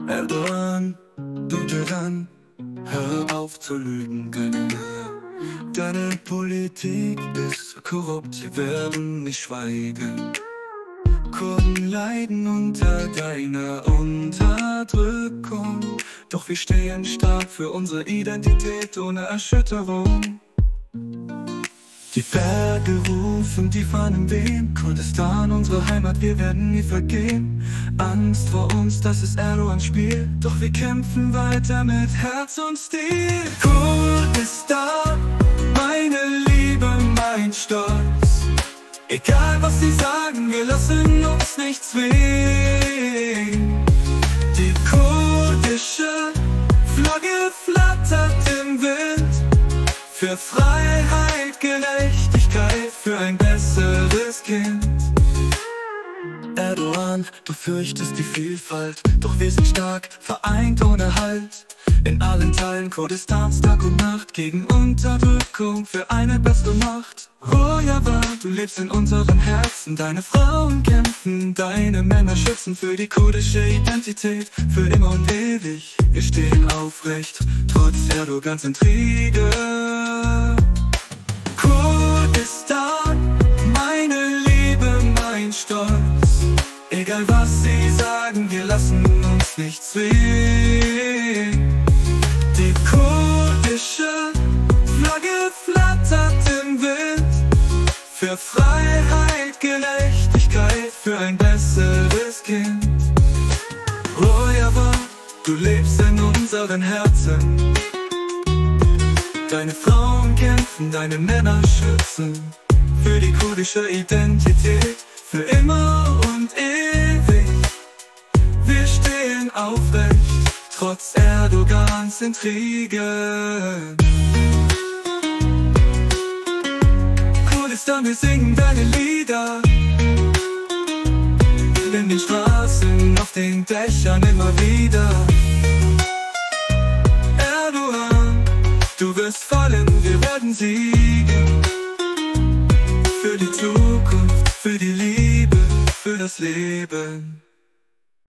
Erdogan, du Tyrann, hör auf zu lügen, deine Politik ist korrupt, wir werden nicht schweigen. Kurden leiden unter deiner Unterdrückung, doch wir stehen stark für unsere Identität ohne Erschütterung. Die Berge rufen, die Fahnen wehen, Kurdistan, unsere Heimat, wir werden nie vergehen. Angst vor uns, das ist Erdogans Spiel, doch wir kämpfen weiter mit Herz und Stil. Kurdistan, meine Liebe, mein Stolz. Egal was sie sagen, wir lassen uns nicht zwingen. Die kurdische Flagge flattert im Wind. Für Freiheit, Gerechtigkeit, für ein besseres Kind. Erdogan, du fürchtest die Vielfalt, doch wir sind stark, vereint ohne Halt. In allen Teilen Kurdistans Tag und Nacht, gegen Unterdrückung, für eine bessere Macht. Rojava, du lebst in unseren Herzen, deine Frauen kämpfen, deine Männer schützen für die kurdische Identität, für immer und ewig. Wir stehen aufrecht, trotz Erdogans Intrige. Kurdistan, meine Liebe, mein Stolz. Egal was sie sagen, wir lassen uns nicht zwingen. Die kurdische Flagge flattert im Wind. Für Freiheit, Gerechtigkeit, für ein besseres Kind. Rojava, du lebst in unseren Herzen. Deine Frauen kämpfen, deine Männer schützen. Für die kurdische Identität, für immer und ewig. Wir stehen aufrecht, trotz Erdogans Intrigen. Kurdistan, wir singen deine Lieder. In den Straßen, auf den Dächern immer wieder. Erdogan, du wirst fallen, wir werden siegen.